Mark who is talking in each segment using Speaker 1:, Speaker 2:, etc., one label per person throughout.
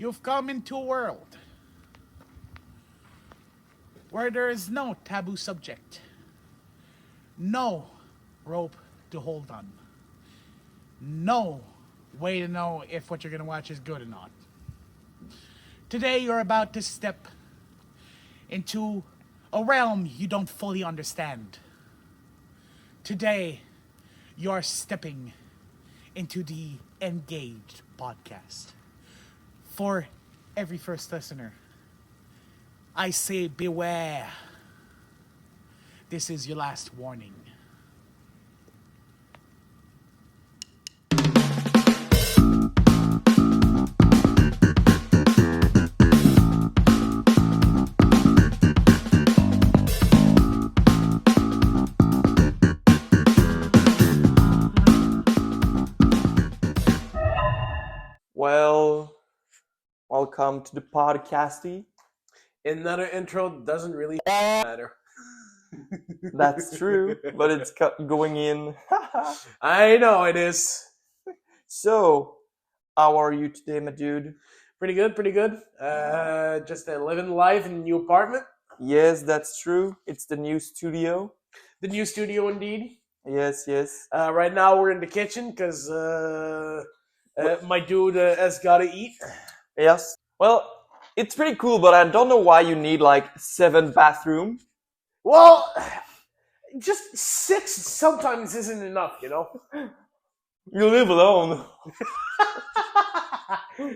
Speaker 1: You've come into a world where there is no taboo subject, no rope to hold on, no way to know if what you're going to watch is good or not. Today, you're about to step into a realm you don't fully understand. Today, you're stepping into the Engaged podcast. For every first listener, I say beware. This is your last warning.
Speaker 2: Well, welcome to the podcasty.
Speaker 3: Another intro doesn't really matter.
Speaker 2: That's true, but it's going in.
Speaker 3: I know it is.
Speaker 2: So, how are you today, my dude?
Speaker 3: Pretty good, pretty good. Just living life in a new apartment.
Speaker 2: Yes, that's true. It's the new studio.
Speaker 3: The new studio, indeed.
Speaker 2: Yes.
Speaker 3: Right now we're in the kitchen because my dude has got to eat.
Speaker 2: Yes. Well, it's pretty cool, but I don't know why you need like 7 bathrooms.
Speaker 3: Well, just 6 sometimes isn't enough, you know?
Speaker 2: You live alone.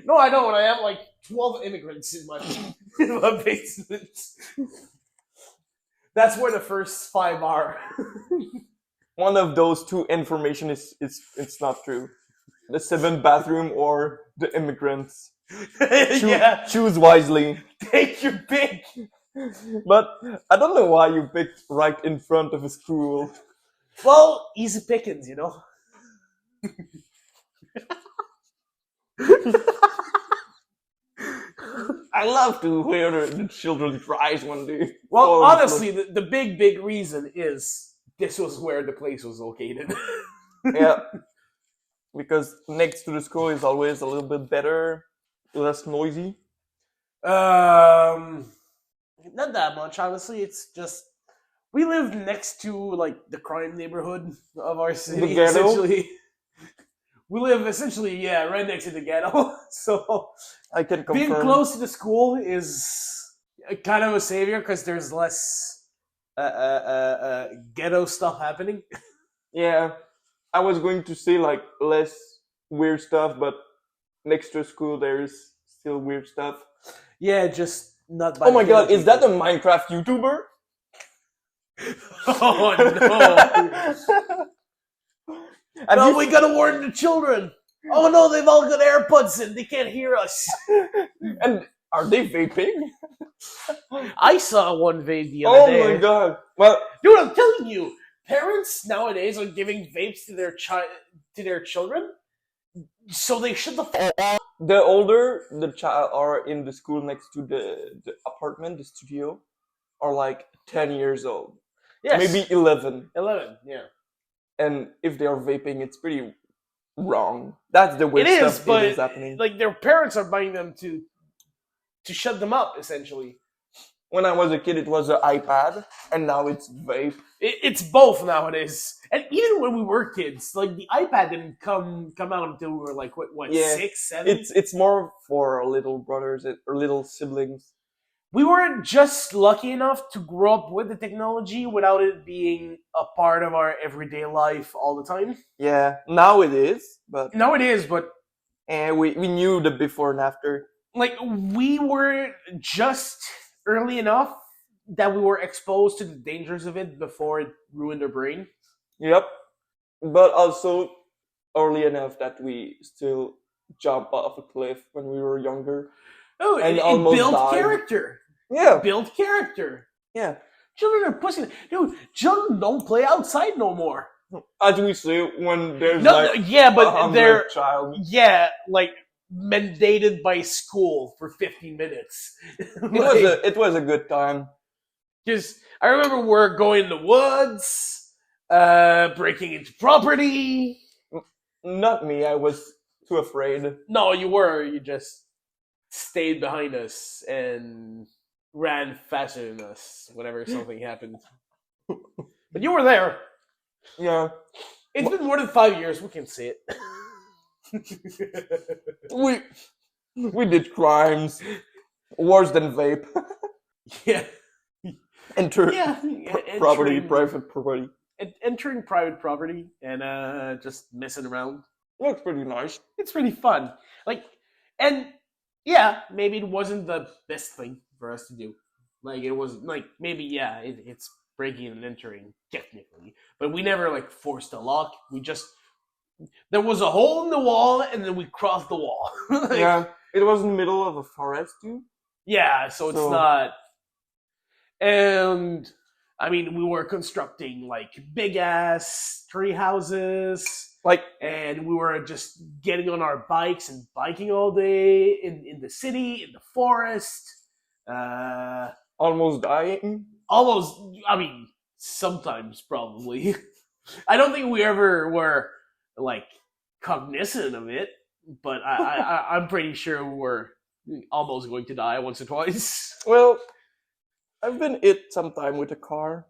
Speaker 3: No, I don't. I have like 12 immigrants in my basement. That's where the first 5 are.
Speaker 2: One of those two information is it's not true. The 7th bathroom or the immigrants.
Speaker 3: Yeah,
Speaker 2: Choose wisely.
Speaker 3: take your pick.
Speaker 2: But I don't know why you picked right in front of a school.
Speaker 3: Well, easy pickings, you know.
Speaker 2: I love to hear the children cries when they.
Speaker 3: Well, honestly, the big reason is this was where the place was located.
Speaker 2: Yeah, because next to the school is always a little bit better, less noisy.
Speaker 3: Not that much, honestly. It's just we live next to like the crime neighborhood of our city.
Speaker 2: The ghetto?
Speaker 3: Essentially, we live essentially, right next to the ghetto. So
Speaker 2: I can
Speaker 3: being
Speaker 2: confirm.
Speaker 3: close to the school is kind of a savior because there's less ghetto stuff happening.
Speaker 2: Yeah, I was going to say like less weird stuff, but next to school there's still weird stuff.
Speaker 3: Yeah, just not by
Speaker 2: Oh my
Speaker 3: the ghetto
Speaker 2: god, is that a
Speaker 3: people.
Speaker 2: Minecraft YouTuber?
Speaker 3: Oh no!
Speaker 2: Have
Speaker 3: No,
Speaker 2: you-
Speaker 3: we gotta warn the children. Oh no, they've all got AirPods in. They can't hear us.
Speaker 2: And are they vaping?
Speaker 3: I saw one vape the other
Speaker 2: Oh
Speaker 3: day.
Speaker 2: my god! Well,
Speaker 3: Dude, I'm telling you, parents nowadays are giving vapes to their children, so they shut the f-
Speaker 2: the older the child are in the school next to the apartment, the studio, are like 10 years old.
Speaker 3: Yes.
Speaker 2: Maybe 11.
Speaker 3: 11. Yeah,
Speaker 2: And if they are vaping, it's pretty wrong. That's the weird
Speaker 3: it is,
Speaker 2: stuff
Speaker 3: but
Speaker 2: that is happening.
Speaker 3: like their parents are buying them to shut them up. Essentially,
Speaker 2: When I was a kid, it was an iPad, and now it's vape.
Speaker 3: it's both nowadays. And even when we were kids, like the iPad didn't come out until we were like what
Speaker 2: Yeah.
Speaker 3: 6, 7.
Speaker 2: It's more for little brothers or little siblings.
Speaker 3: We weren't just lucky enough to grow up with the technology without it being a part of our everyday life all the time.
Speaker 2: Yeah, now it is, but
Speaker 3: No, it is, but
Speaker 2: we knew the before and after.
Speaker 3: like we were just early enough that we were exposed to the dangers of it before it ruined our brain.
Speaker 2: Yep. But also early enough that we still jump off a cliff when we were younger.
Speaker 3: Oh,
Speaker 2: And
Speaker 3: it
Speaker 2: almost
Speaker 3: built
Speaker 2: died.
Speaker 3: character.
Speaker 2: Yeah.
Speaker 3: Built character.
Speaker 2: Yeah.
Speaker 3: Children are pussy. Dude, children don't play outside no more.
Speaker 2: As we say, when there's
Speaker 3: No,
Speaker 2: like
Speaker 3: yeah, but
Speaker 2: 100
Speaker 3: they're
Speaker 2: child.
Speaker 3: like mandated by school for 15 minutes.
Speaker 2: It was a good time.
Speaker 3: Because I remember we're going in the woods, breaking into property.
Speaker 2: Not me. I was too afraid.
Speaker 3: No, you were. You just stayed behind us and ran faster than us whenever something happened. But you were there.
Speaker 2: Yeah,
Speaker 3: It's been more than 5 years. We can say it.
Speaker 2: we did crimes worse than vape.
Speaker 3: Yeah.
Speaker 2: Enter
Speaker 3: Yeah.
Speaker 2: property,
Speaker 3: Entering,
Speaker 2: private property.
Speaker 3: entering private property and just messing around.
Speaker 2: Looks pretty nice.
Speaker 3: It's pretty fun. Like, and yeah, maybe it wasn't the best thing for us to do. Like, it was like maybe it's breaking and entering technically, but we never like forced a lock. We just there was a hole in the wall, and then we crossed the wall. Like,
Speaker 2: Yeah, it was in the middle of a forest too.
Speaker 3: yeah, so it's not. And I mean, we were constructing like big ass tree houses.
Speaker 2: Like,
Speaker 3: And we were just getting on our bikes and biking all day in the city, in the forest.
Speaker 2: almost dying.
Speaker 3: Almost, I mean, sometimes probably. I don't think we ever were like cognizant of it, but I'm pretty sure we were almost going to die once or twice.
Speaker 2: Well, I've been hit sometime with a car.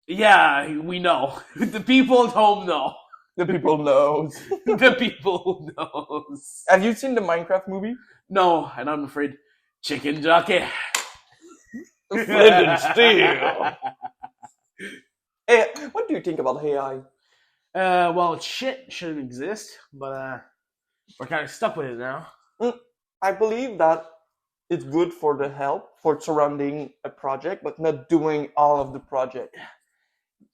Speaker 3: Yeah, we know. The people at home know.
Speaker 2: The people knows.
Speaker 3: The people knows.
Speaker 2: Have you seen the Minecraft movie?
Speaker 3: No, and I'm afraid chicken jockey.
Speaker 2: Flint and steel. Hey, what do you think about AI?
Speaker 3: Well, shit shouldn't exist, but we're kind of stuck with it now.
Speaker 2: I believe that it's good for the help, for surrounding a project, but not doing all of the project.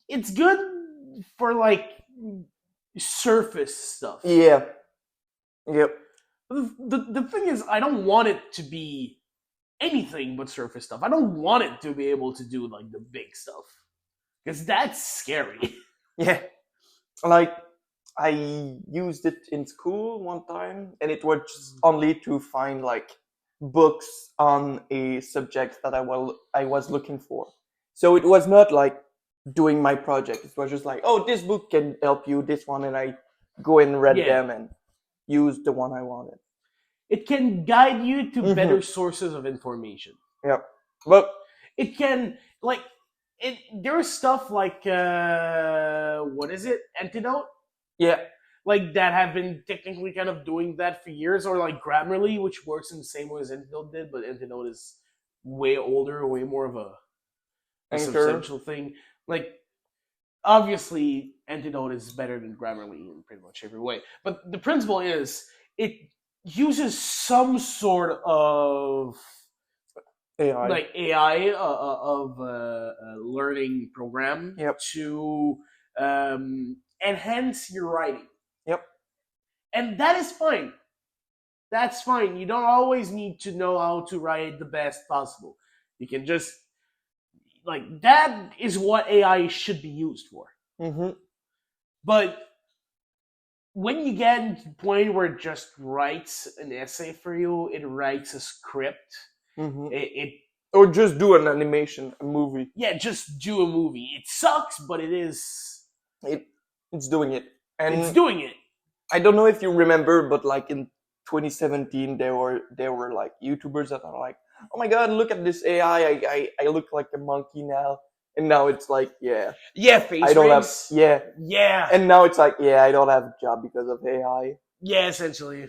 Speaker 3: It's good for like surface stuff.
Speaker 2: Yeah. Yep.
Speaker 3: The thing is, I don't want it to be anything but surface stuff. I don't want it to be able to do like the big stuff, because that's scary.
Speaker 2: Yeah. Like, I used it in school one time, and it was just only to find like books on a subject that I was looking for. So it was not like doing my project. It was just like, oh, this book can help you, this one, and I go and read them and use the one I wanted.
Speaker 3: It can guide you to better sources of information.
Speaker 2: Yeah, but
Speaker 3: it can like there's stuff like what is it, Antidote?
Speaker 2: Yeah,
Speaker 3: like that have been technically kind of doing that for years, or like Grammarly, which works in the same way as Antidote did, but Antidote is way older, way more of a substantial thing. Like, obviously, Antidote is better than Grammarly in pretty much every way, but the principle is it uses some sort of
Speaker 2: AI,
Speaker 3: like AI of learning program to enhance your writing.
Speaker 2: Yep.
Speaker 3: And that is fine. That's fine. You don't always need to know how to write the best possible. You can just like that is what AI should be used for. But when you get to the point where it just writes an essay for you, it writes a script.
Speaker 2: Or just do an animation, a movie.
Speaker 3: Yeah, just do a movie. It sucks, but it is.
Speaker 2: It's doing it. And
Speaker 3: it's doing it.
Speaker 2: I don't know if you remember, but like in 2017, there were like YouTubers that are like, oh my god, look at this AI. I look like a monkey now. And now it's like,
Speaker 3: face
Speaker 2: I don't
Speaker 3: race.
Speaker 2: have, and now it's like, I don't have a job because of AI.
Speaker 3: Yeah, essentially.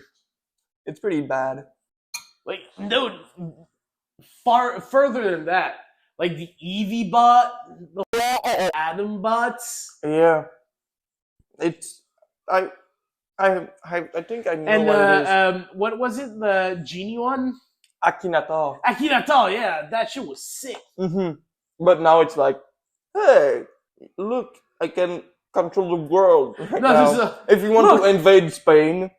Speaker 2: It's pretty bad.
Speaker 3: Like, dude, further than that, like the Eevee bot, the Adam bots.
Speaker 2: Yeah, it's I think I know what it is.
Speaker 3: What was it? The genie one?
Speaker 2: Akinator.
Speaker 3: Akinator, yeah, that shit was sick.
Speaker 2: But now it's like, hey, look, I can control the world right now. If you want to invade Spain,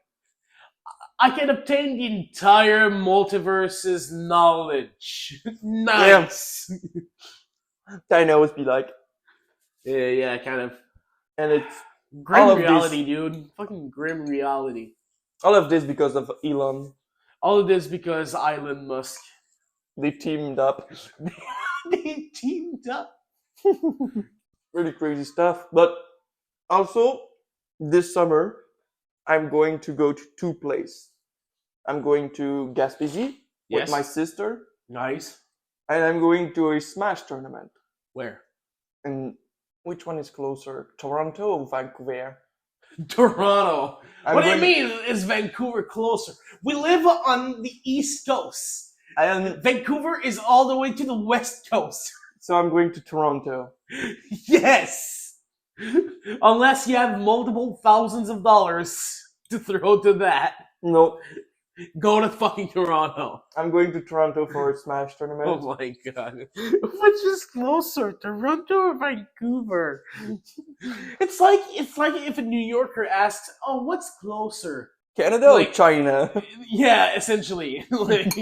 Speaker 3: I can obtain the entire multiverse's knowledge. Nice.
Speaker 2: Thanos be like,
Speaker 3: yeah, kind of.
Speaker 2: And it's
Speaker 3: grim reality, dude. Fucking grim reality.
Speaker 2: All of this because of Elon.
Speaker 3: All of this because Elon Musk.
Speaker 2: They teamed up.
Speaker 3: They teamed up.
Speaker 2: Really crazy stuff. But also, this summer, I'm going to go to 2 places. I'm going to Gaspésie with
Speaker 3: Yes.
Speaker 2: my sister,
Speaker 3: Nice.
Speaker 2: and I'm going to a Smash tournament.
Speaker 3: Where?
Speaker 2: And which one is closer, Toronto or Vancouver?
Speaker 3: Toronto.
Speaker 2: I'm
Speaker 3: What do you
Speaker 2: going-
Speaker 3: mean is Vancouver closer? We live on the East Coast.
Speaker 2: And
Speaker 3: Vancouver is all the way to the West Coast.
Speaker 2: so I'm going to Toronto.
Speaker 3: Yes. Unless you have multiple thousands of dollars to throw to that,
Speaker 2: No,
Speaker 3: go to fucking Toronto.
Speaker 2: I'm going to Toronto for a Smash
Speaker 3: Oh
Speaker 2: tournament.
Speaker 3: my god. Which is closer, Toronto or Vancouver? It's like if a New Yorker asks, "Oh, what's closer?"
Speaker 2: Canada or
Speaker 3: Like-
Speaker 2: China?
Speaker 3: Yeah, essentially. Like,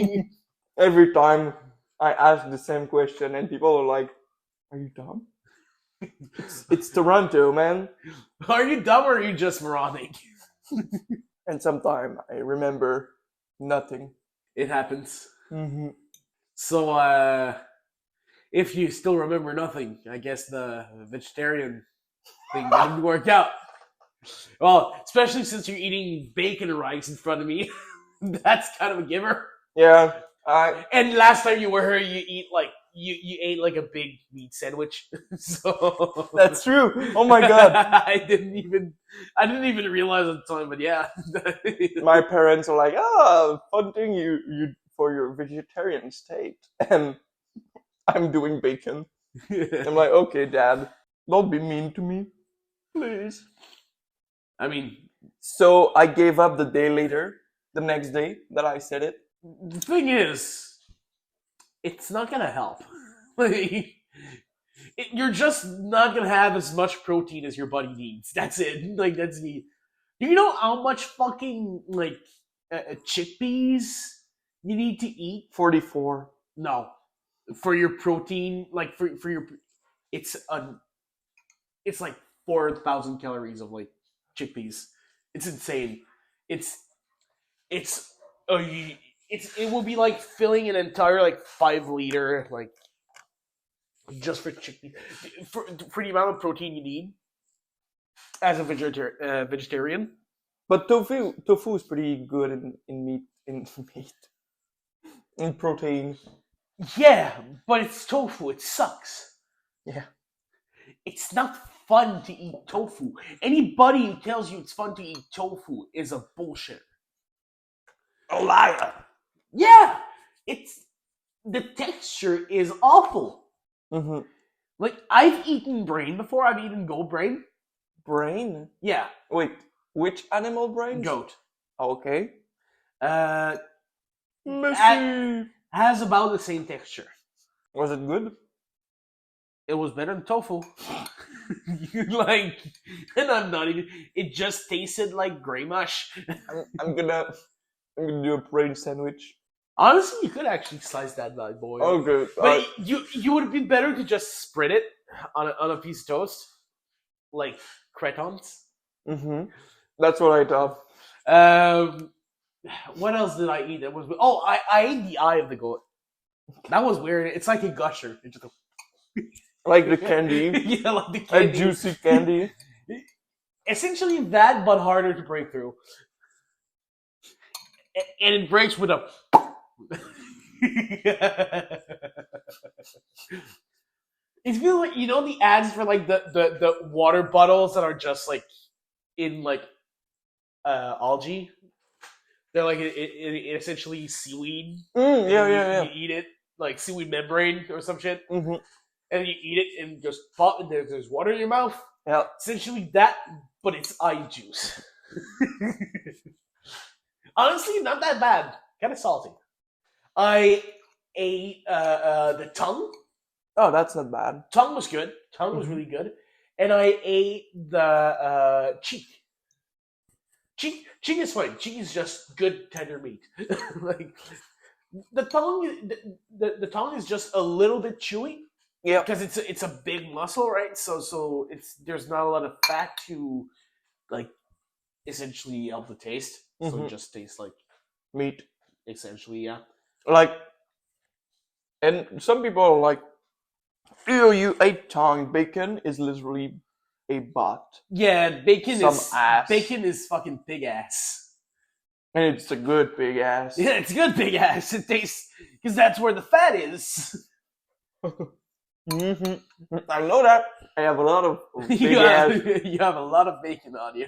Speaker 2: Every time I ask the same question, and people are like, "Are you dumb?" It's Toronto, man.
Speaker 3: are you dumb or are you just moronic?
Speaker 2: And sometimes I remember nothing.
Speaker 3: It happens.
Speaker 2: Mm-hmm.
Speaker 3: So, if you still remember nothing, I guess the vegetarian thing didn't work out. Well, especially since you're eating bacon and rice in front of me. That's kind of a giver.
Speaker 2: Yeah,
Speaker 3: And last time you were here, you ate like a big meat sandwich. So
Speaker 2: that's true. Oh my god.
Speaker 3: I didn't even realize at the time, but yeah.
Speaker 2: My parents are like, fun thing you for your vegetarian state. And I'm doing bacon. I'm like, okay, Dad, don't be mean to me. Please.
Speaker 3: I mean,
Speaker 2: So I gave up the day later, the next day that I said it.
Speaker 3: the thing is, it's not gonna help. Like, you're just not gonna have as much protein as your body needs. That's it. Like, that's the. Do you know how much fucking chickpeas you need to eat?
Speaker 2: 44.
Speaker 3: No, for your protein, like for your, it's like 4,000 calories of like chickpeas. It's insane. It will be like filling an entire like 5 liter like just for chickpeas for the amount of protein you need as a vegetarian.
Speaker 2: But tofu is pretty good in meat in protein.
Speaker 3: Yeah, but it's tofu. It sucks.
Speaker 2: Yeah.
Speaker 3: It's not fun to eat tofu. Anybody who tells you it's fun to eat tofu is a bullshit.
Speaker 2: A liar.
Speaker 3: Yeah, it's the texture is awful.
Speaker 2: Mm-hmm.
Speaker 3: Like I've eaten brain before. I've eaten goat brain.
Speaker 2: Brain?
Speaker 3: Yeah,
Speaker 2: Wait, which animal brain?
Speaker 3: goat.
Speaker 2: Okay.
Speaker 3: Messy. Has about the same texture.
Speaker 2: Was it good?
Speaker 3: It was better than tofu. Like, and I'm not even. It just tasted like gray mush.
Speaker 2: I'm gonna do a brain sandwich.
Speaker 3: Honestly, you could actually slice that bad boy.
Speaker 2: Oh, good.
Speaker 3: But you would be better to just spread it on a piece of toast, like crotons.
Speaker 2: Mm-hmm. That's what I thought.
Speaker 3: What else did I eat? That was I ate the eye of the goat. That was weird. It's like a gusher. It just
Speaker 2: Like the candy.
Speaker 3: yeah, like the
Speaker 2: A
Speaker 3: candy.
Speaker 2: juicy candy.
Speaker 3: Essentially that, but harder to break through. And it breaks with a. It feels like the ads for like the water bottles that are just like in like algae. They're like it essentially seaweed.
Speaker 2: Yeah.
Speaker 3: You eat it like seaweed membrane or some shit,
Speaker 2: Mm-hmm.
Speaker 3: and you eat it and just pop. And there's water in your mouth.
Speaker 2: Yeah.
Speaker 3: Essentially that, but it's eye juice. Honestly, not that bad. Kind of salty. I ate the tongue.
Speaker 2: Oh, that's not bad.
Speaker 3: Tongue was good. Tongue was really good. And I ate the cheek. Cheek is fine. Cheek is just good tender meat. Like the tongue, the tongue is just a little bit chewy.
Speaker 2: Yeah.
Speaker 3: Because it's a big muscle, right? So there's not a lot of fat to like essentially help the taste. So
Speaker 2: Mhm.
Speaker 3: it just tastes like
Speaker 2: Meat.
Speaker 3: essentially, yeah.
Speaker 2: Like, and some people are like, ew, you ate tongue. Bacon is literally a butt.
Speaker 3: Yeah, bacon
Speaker 2: Some
Speaker 3: is
Speaker 2: ass.
Speaker 3: bacon is fucking pig ass.
Speaker 2: And it's a good big ass.
Speaker 3: Yeah, it's good, big ass. It tastes because that's where the fat is.
Speaker 2: Hmm. I know that. I have a lot of big
Speaker 3: you,
Speaker 2: ass.
Speaker 3: have, you have a lot of bacon on you.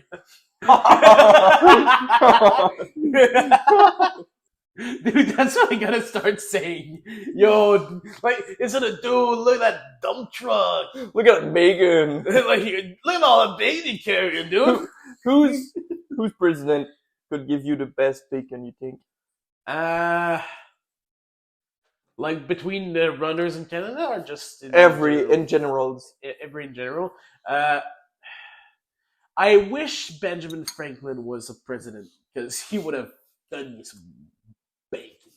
Speaker 3: Dude, that's what I gotta start saying. Yo, like, instead of dude, look at that dump truck.
Speaker 2: Look at bacon.
Speaker 3: Like, look at all the bacon carrying, dude.
Speaker 2: Who's president could give you the best bacon, you think?
Speaker 3: Like between the runners in Canada, or just in
Speaker 2: In generals.
Speaker 3: every in general. I wish Benjamin Franklin was a president because he would have done me some bacon.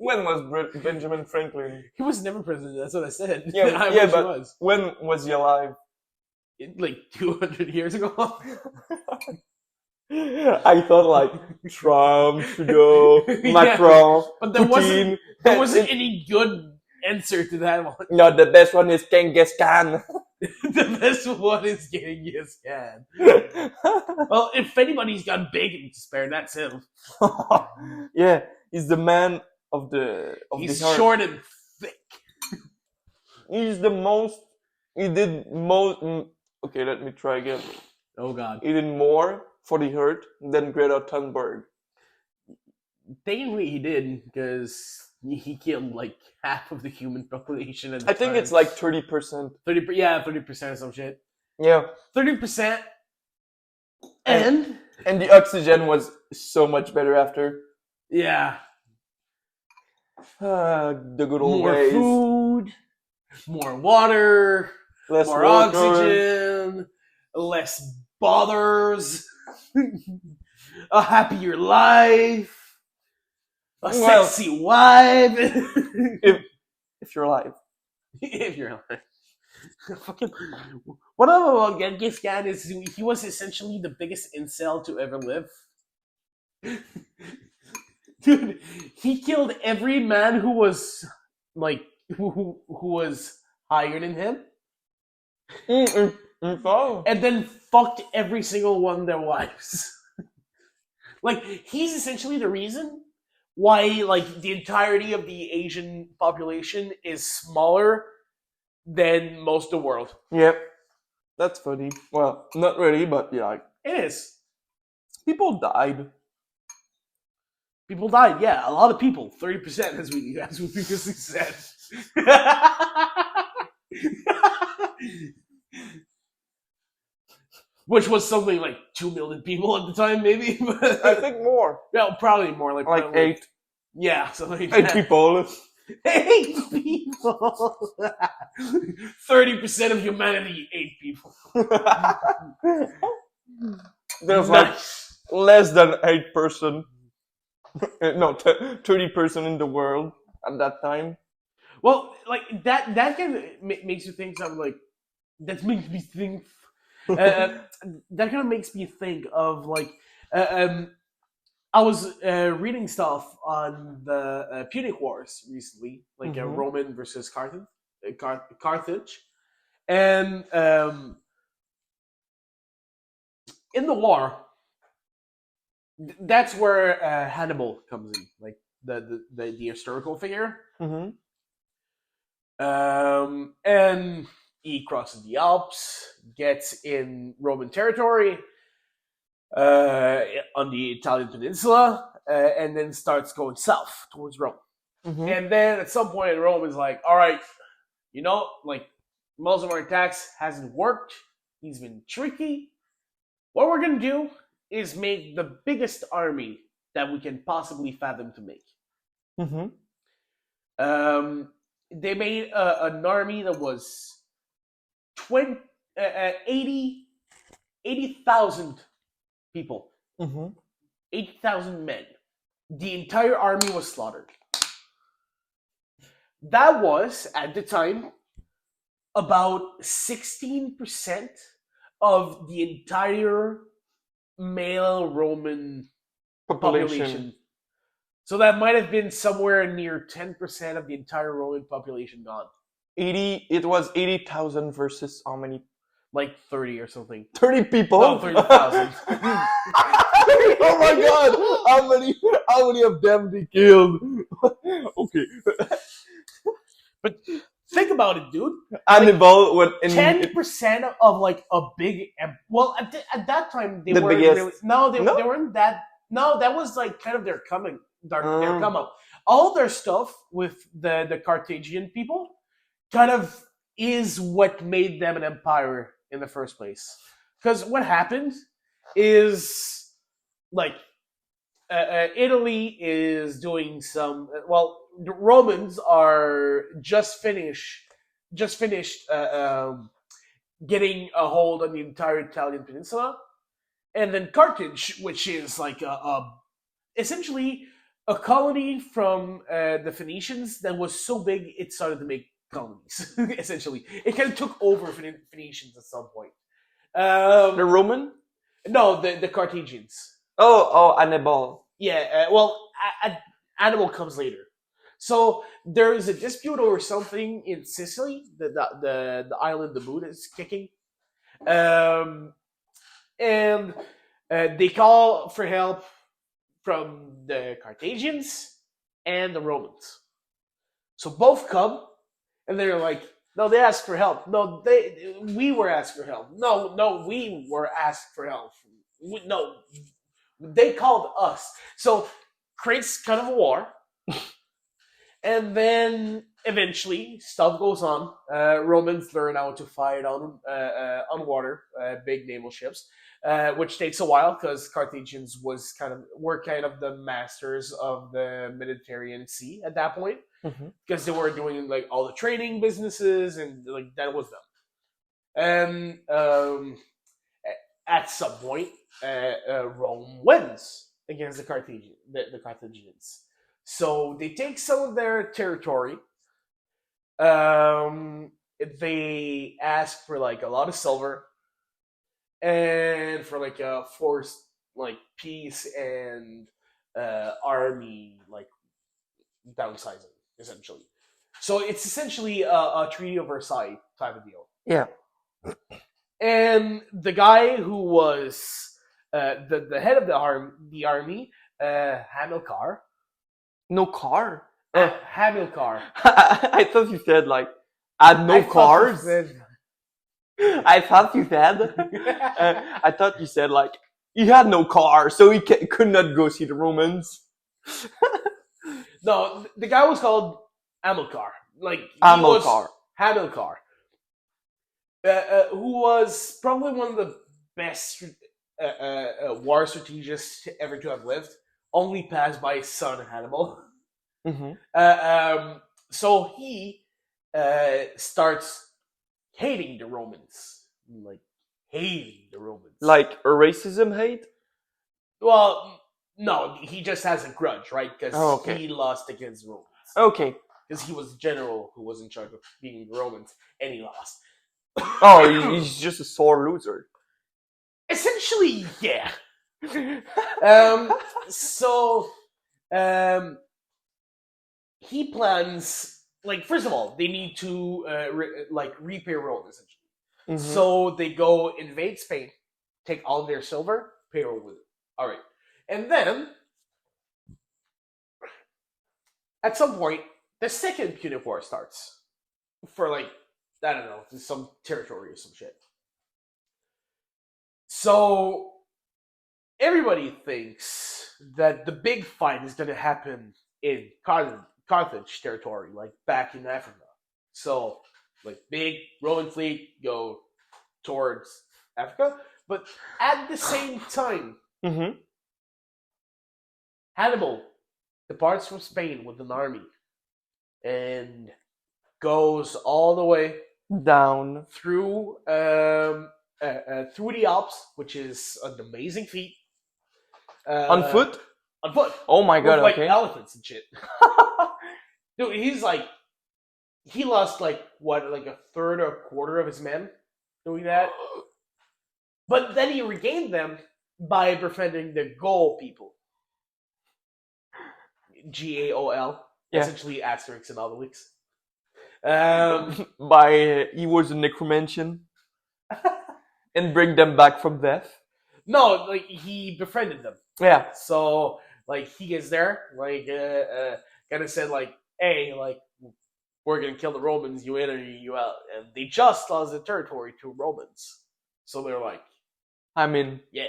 Speaker 2: When was Benjamin Franklin?
Speaker 3: He was never president. That's what I said.
Speaker 2: Yeah,
Speaker 3: I
Speaker 2: yeah,
Speaker 3: wish
Speaker 2: but
Speaker 3: he was.
Speaker 2: when was he alive?
Speaker 3: Like 200 years ago.
Speaker 2: I thought like Trump, Trudeau,
Speaker 3: Yeah,
Speaker 2: Macron,
Speaker 3: but there
Speaker 2: Putin.
Speaker 3: wasn't any good answer to that one.
Speaker 2: No, the best one is Genghis Khan.
Speaker 3: The best one is Genghis Khan. Well, if anybody's got bacon to spare, that's him.
Speaker 2: Yeah, he's the man of the
Speaker 3: He's
Speaker 2: heart.
Speaker 3: short and thick.
Speaker 2: He's the most. He did most. Okay, let me try again.
Speaker 3: Oh God.
Speaker 2: He did more for the earth than Greta Thunberg.
Speaker 3: Technically, he did because he killed like half of the human population. At the
Speaker 2: I think
Speaker 3: time.
Speaker 2: it's like 30%.
Speaker 3: 30%. Yeah, 30% or some shit.
Speaker 2: Yeah,
Speaker 3: 30%. And
Speaker 2: and the oxygen was so much better after.
Speaker 3: yeah,
Speaker 2: The good old
Speaker 3: more
Speaker 2: days.
Speaker 3: food, more water,
Speaker 2: Less
Speaker 3: more
Speaker 2: workers.
Speaker 3: oxygen, less bothers, a happier life, a
Speaker 2: Well-
Speaker 3: sexy wife.
Speaker 2: If you're alive.
Speaker 3: If you're alive. Fucking, what I love about Genghis Khan is he was essentially the biggest incel to ever live. Dude, he killed every man who was like who was higher than him,
Speaker 2: Oh.
Speaker 3: and then fucked every single one of their wives. Like he's essentially the reason why like the entirety of the Asian population is smaller than most of the world.
Speaker 2: Yep. That's funny. Well, not really, but yeah, like,
Speaker 3: It is.
Speaker 2: people died.
Speaker 3: People died, yeah, a lot of people, 30%, as we previously said. Which was something like 2 million people at the time, maybe.
Speaker 2: I think more.
Speaker 3: No, probably more, like
Speaker 2: Like
Speaker 3: probably,
Speaker 2: 8
Speaker 3: Yeah, something like
Speaker 2: 8
Speaker 3: that.
Speaker 2: people.
Speaker 3: 8 people. 30% of humanity, 8 people.
Speaker 2: There's like
Speaker 3: Nice.
Speaker 2: less than 8%. No, 30% in the world at that time.
Speaker 3: Well, like that kind of makes you think something like that makes me think. That kind of makes me think of like I was reading stuff on the Punic Wars recently, like
Speaker 2: Mhm.
Speaker 3: Roman versus Carthage, and in the war, that's where Hannibal comes in, like the historical figure.
Speaker 2: Mm-hmm.
Speaker 3: And he crosses the Alps, gets in Roman territory on the Italian peninsula, and then starts going south towards Rome.
Speaker 2: Mm-hmm.
Speaker 3: And then at some point in Rome is like, all right, like most of our attacks hasn't worked. He's been tricky. What we're gonna do is make the biggest army that we can possibly fathom to make.
Speaker 2: Mm-hmm.
Speaker 3: They made an army that was 80,000 people,
Speaker 2: Mm-hmm.
Speaker 3: 80,000 men. The entire army was slaughtered. That was, at the time, about 16% of the entire male Roman population. So that might have been somewhere near 10% of the entire Roman population gone.
Speaker 2: It was 80,000 versus how many?
Speaker 3: like 30 or something.
Speaker 2: 30 people.
Speaker 3: No, 30,000.
Speaker 2: Oh my god! How many of them they killed? Okay.
Speaker 3: But think about it, dude.
Speaker 2: Hannibal when
Speaker 3: 10% of like a big. Well, at that time they
Speaker 2: The
Speaker 3: weren't
Speaker 2: biggest.
Speaker 3: really. No, they
Speaker 2: No?
Speaker 3: weren't that. No, that was like kind of their their
Speaker 2: Oh.
Speaker 3: come up. All their stuff with the Carthaginian people kind of is what made them an empire in the first place. Because what happened is like Italy is doing some. Well, the Romans are just finished getting a hold on the entire Italian peninsula, and then Carthage, which is like essentially a colony from the Phoenicians that was so big it started to make colonies. Essentially, it kind of took over Phoenicians at some point.
Speaker 2: the Roman.
Speaker 3: No, the Carthaginians.
Speaker 2: Oh, Hannibal.
Speaker 3: Yeah, well, Hannibal comes later. So there is a dispute over something in Sicily, the island the moon is kicking, and they call for help from the Carthaginians and the Romans. So both come, and they're like, no, they asked for help. No, we were asked for help. No, we were asked for help. No, they called us. So creates kind of a war. And then eventually stuff goes on. Romans learn how to fight on water, big naval ships, which takes a while because Carthaginians were kind of the masters of the Mediterranean Sea at that point, because they were doing like all the trading businesses and like that was them. And at some point, Rome wins against the Carthaginians. So they take some of their territory. They ask for like a lot of silver and for like a forced like peace and army like downsizing essentially. So it's essentially a Treaty of Versailles type of deal.
Speaker 2: Yeah.
Speaker 3: And the guy who was the head of the army, Hamilcar.
Speaker 2: No car.
Speaker 3: Hamilcar.
Speaker 2: I thought you said like had no cars. I thought you said. I thought you said like he had no car, so he could not go see the Romans.
Speaker 3: No, the guy was called Hamilcar. Like
Speaker 2: Hamilcar.
Speaker 3: Hamilcar, who was probably one of the best war strategists ever to have lived, only passed by his son Hannibal. So he starts hating the Romans, like
Speaker 2: Like a racism hate.
Speaker 3: Well, no, he just has a grudge, right? Because
Speaker 2: okay.
Speaker 3: he lost against Romans.
Speaker 2: Okay.
Speaker 3: Because he was the general who was in charge of beating the Romans, and he lost.
Speaker 2: Oh, he's just a sore loser.
Speaker 3: Essentially, yeah. He plans, like, first of all, they need to repay Rome, essentially. So they go invade Spain, take all their silver, pay Rome with it. All right. And then, at some point, the Second Punic War starts. For, like, I don't know, some territory or some shit. So, everybody thinks that the big fight is going to happen in Carthage territory, like back in Africa. So, like, big Roman fleet go towards Africa. But at the same time, Hannibal departs from Spain with an army and goes all the way
Speaker 2: down
Speaker 3: through the Alps, which is an amazing feat.
Speaker 2: On foot?
Speaker 3: On foot.
Speaker 2: Oh my god!
Speaker 3: With,
Speaker 2: okay.
Speaker 3: Like elephants and shit. Dude, he lost like a third or a quarter of his men doing that. But then he regained them by befriending the Gaul people. Gaol, essentially Asterix and Obelix.
Speaker 2: He was a necromancer. and bring them back from death.
Speaker 3: No, like he befriended them.
Speaker 2: Yeah.
Speaker 3: So like he gets there, like kind of said like, hey, like we're gonna kill the Romans, you in or you out, and they just lost the territory to Romans, so they're like,
Speaker 2: I mean,
Speaker 3: yeah,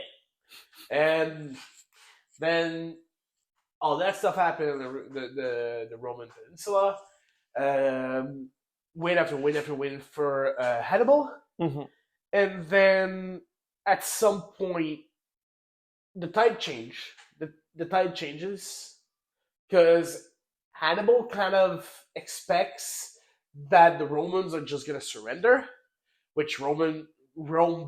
Speaker 3: and then all that stuff happened in the Roman Peninsula. Win after win after win for Hannibal,
Speaker 2: mhm.
Speaker 3: and then at some point the tide changes because Hannibal kind of expects that the Romans are just gonna surrender, which Rome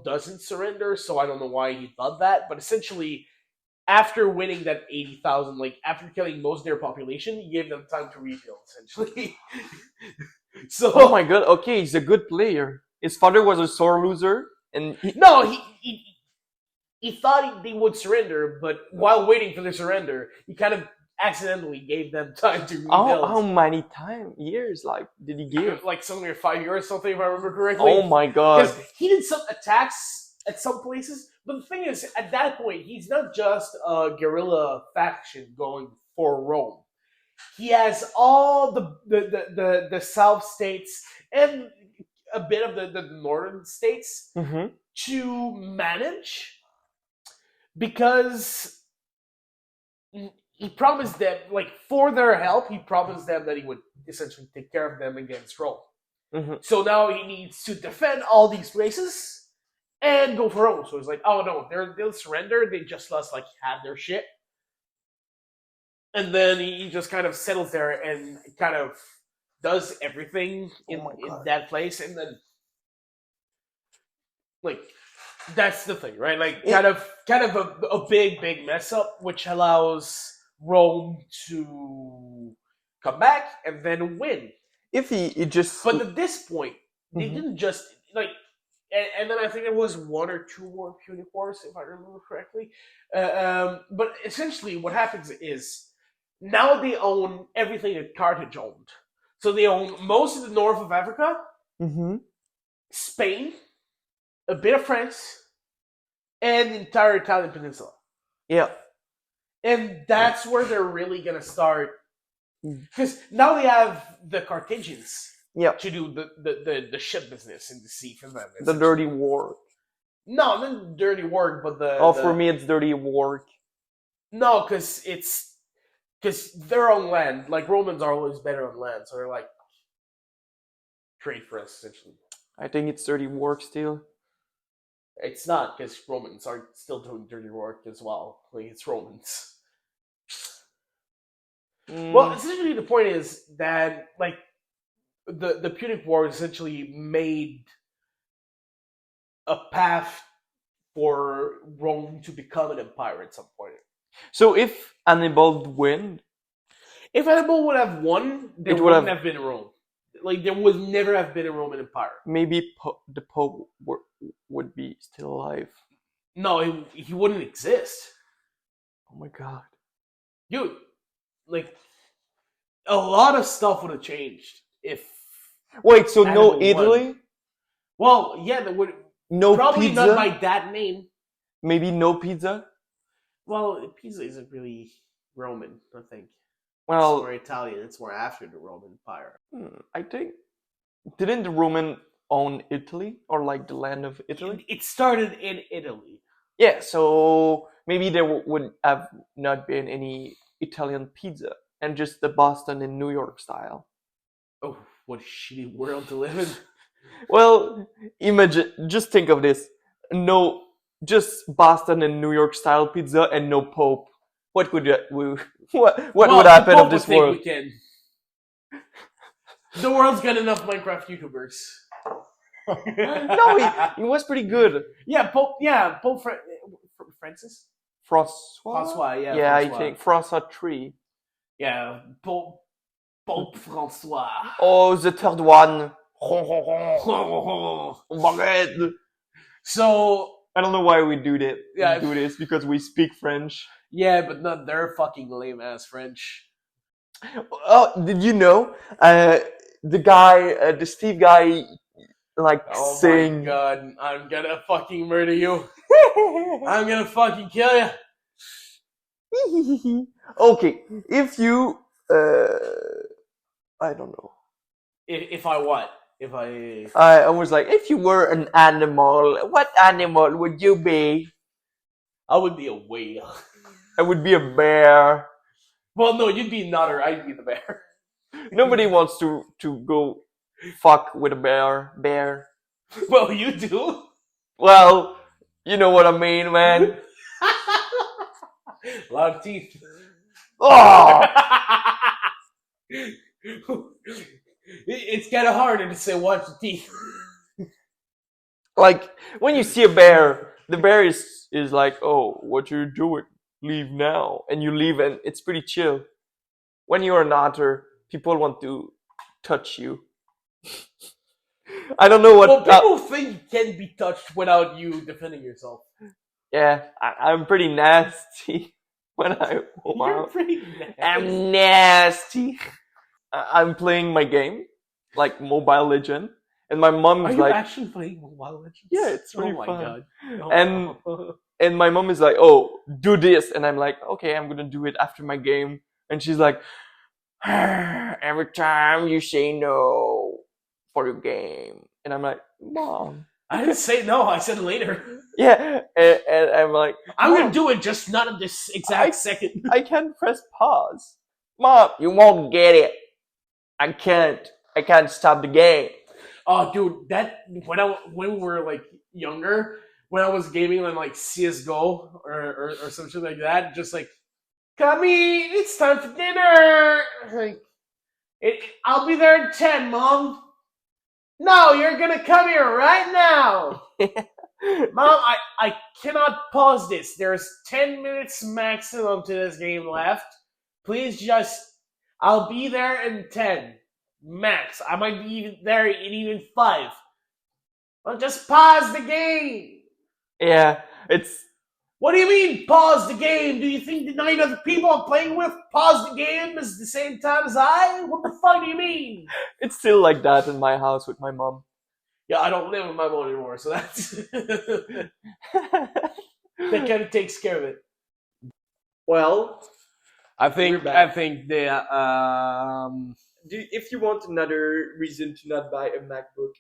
Speaker 3: doesn't surrender. So I don't know why he thought that, but essentially, after winning that 80,000, like after killing most of their population, he gave them time to rebuild. Essentially, so
Speaker 2: Oh my god, okay, he's a good player. His father was a sore loser, and
Speaker 3: no, he thought they would surrender, but while waiting for the surrender, he kind of accidentally gave them time to rebuild.
Speaker 2: how many years like did he give?
Speaker 3: Like something like 5 years or something, if I remember correctly.
Speaker 2: Oh my god.
Speaker 3: Because he did some attacks at some places, but the thing is, at that point, he's not just a guerrilla faction going for Rome. He has all the South states and a bit of the northern states
Speaker 2: Mm-hmm.
Speaker 3: to manage because he promised them, like, for their help, he promised them that he would essentially take care of them against Rome.
Speaker 2: Mm-hmm.
Speaker 3: So now he needs to defend all these places and go for Rome. So he's like, oh no, they'll surrender. They just lost like half their shit. And then he just kind of settles there and kind of does everything in that place. And then, like, that's the thing, right? Like, kind of a big mess up, which allows Rome to come back and then win.
Speaker 2: If he just
Speaker 3: But at this point, they
Speaker 2: Mhm.
Speaker 3: didn't just like, and then I think there was 1 or 2 more Punic Wars, if I remember correctly. But essentially, what happens is now they own everything that Carthage owned. So they own most of the north of Africa,
Speaker 2: Mm-hmm.
Speaker 3: Spain, a bit of France, and the entire Italian peninsula.
Speaker 2: Yeah.
Speaker 3: And that's where they're really gonna start, because now they have the Carthaginians
Speaker 2: Yeah.
Speaker 3: to do the ship business in the sea for them.
Speaker 2: The dirty work.
Speaker 3: No, not dirty work, but
Speaker 2: For me it's dirty work.
Speaker 3: No, because they're on land. Like, Romans are always better on land, so they're like trade for us essentially.
Speaker 2: I think it's dirty work still.
Speaker 3: It's not, because Romans are still doing dirty work as well. Like, it's Romans. Well, essentially the point is that, like, the Punic War essentially made a path for Rome to become an empire at some point.
Speaker 2: So if Hannibal win,
Speaker 3: If Hannibal would have won, there
Speaker 2: It would
Speaker 3: wouldn't
Speaker 2: have-
Speaker 3: have been a Rome. Like, there would never have been a Roman Empire.
Speaker 2: maybe the Pope would be still alive.
Speaker 3: No, he wouldn't exist.
Speaker 2: Oh my god.
Speaker 3: Dude, like, a lot of stuff would have changed if...
Speaker 2: Wait, so no
Speaker 3: Hannibal
Speaker 2: Italy?
Speaker 3: Well, yeah, there would...
Speaker 2: No
Speaker 3: Probably
Speaker 2: pizza?
Speaker 3: not by that name.
Speaker 2: Maybe no pizza?
Speaker 3: Well, pizza isn't really Roman, I think. It's
Speaker 2: Well,
Speaker 3: more Italian. It's more after the Roman Empire.
Speaker 2: I think... Didn't the Roman own Italy? Or like the land of Italy?
Speaker 3: It started in Italy.
Speaker 2: Yeah, so maybe there would have not been any Italian pizza. And just the Boston and New York style.
Speaker 3: Oh, what a shitty world to live in.
Speaker 2: Well, imagine, just think of this. No, just Boston and New York style pizza and no Pope. What would what would happen of this world?
Speaker 3: We can. The world's got enough Minecraft YouTubers.
Speaker 2: No, it was pretty good.
Speaker 3: Pope Francis?
Speaker 2: Francois?
Speaker 3: Francois, yeah.
Speaker 2: Yeah,
Speaker 3: Francois.
Speaker 2: I think Francois 3.
Speaker 3: Yeah, Pope Francois.
Speaker 2: Oh, the third one. Baguette.
Speaker 3: So,
Speaker 2: I don't know why we do that.
Speaker 3: Yeah.
Speaker 2: We do this because we speak French.
Speaker 3: yeah, but not their fucking lame ass French.
Speaker 2: Oh, did you know? The guy, the Steve guy, like
Speaker 3: Oh
Speaker 2: saying.
Speaker 3: my god, I'm gonna fucking murder you. I'm gonna fucking kill you.
Speaker 2: Okay, if you, I don't know.
Speaker 3: If I what? If
Speaker 2: I was like, if you were an animal, what animal would you be?
Speaker 3: I would be a whale.
Speaker 2: I would be a bear.
Speaker 3: Well, no, you'd be another. I'd be the bear.
Speaker 2: Nobody wants to go fuck with a bear.
Speaker 3: Well, you do.
Speaker 2: Well, you know what I mean, man.
Speaker 3: A lot of teeth.
Speaker 2: Oh,
Speaker 3: It's kind of harder to say watch the teeth.
Speaker 2: like when you see a bear, the bear is like, oh, what you doing? Leave now, and you leave, and it's pretty chill. When you're an otter, people want to touch you. I don't know what.
Speaker 3: Well, people think you can be touched without you defending yourself.
Speaker 2: Yeah, I'm pretty nasty when I go
Speaker 3: You're
Speaker 2: out.
Speaker 3: pretty nasty.
Speaker 2: I'm nasty. I'm playing my game, like Mobile Legend, and my
Speaker 3: Are
Speaker 2: mom's
Speaker 3: you
Speaker 2: like,
Speaker 3: actually playing Mobile Legends?
Speaker 2: yeah, it's pretty
Speaker 3: oh my
Speaker 2: fun.
Speaker 3: god.
Speaker 2: And- And my mom is like, oh, do this, and I'm like, okay, I'm gonna do it after my game, and she's like, every time you say no for your game, and I'm like, mom,
Speaker 3: I didn't say no. I said later.
Speaker 2: yeah, and I'm like,
Speaker 3: I'm
Speaker 2: Mom,
Speaker 3: gonna do it, just not at this exact second.
Speaker 2: I can't press pause. Mom, you won't get it. I can't stop the game.
Speaker 3: Oh, dude, that when we were like younger, when I was gaming on like CS:GO or some shit like that, just like, come in, it's time for dinner. Like, I'll be there in 10, Mom. No, you're gonna come here right now. Mom, I cannot pause this. There's 10 minutes maximum to this game left. Please I'll be there in 10. Max. I might be even there in even 5. Well, just pause the game.
Speaker 2: Yeah, it's
Speaker 3: What do you mean, pause the game? Do you think the 9 other people I'm playing with pause the game at the same time as I? What the fuck do you mean?
Speaker 2: it's still like that in my house with my mom.
Speaker 3: Yeah, I don't live with my mom anymore, so that's that kind of takes care of it.
Speaker 2: Well,
Speaker 3: I
Speaker 2: We're
Speaker 3: think
Speaker 2: back. If you want another reason to not buy a MacBook,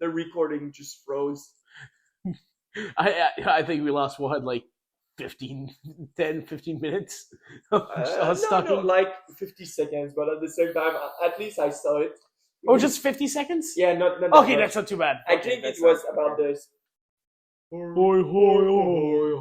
Speaker 2: the recording just froze.
Speaker 3: I think we lost like 15 minutes of us talking.
Speaker 2: like 50 seconds, but at the same time, at least I saw it.
Speaker 3: Oh, just 50 seconds?
Speaker 2: Yeah, not
Speaker 3: Okay,
Speaker 2: much.
Speaker 3: that's not too bad.
Speaker 2: I
Speaker 3: Okay,
Speaker 2: think it
Speaker 3: that's
Speaker 2: was
Speaker 3: not-
Speaker 2: about this.
Speaker 3: Hoi, hoi, hoi,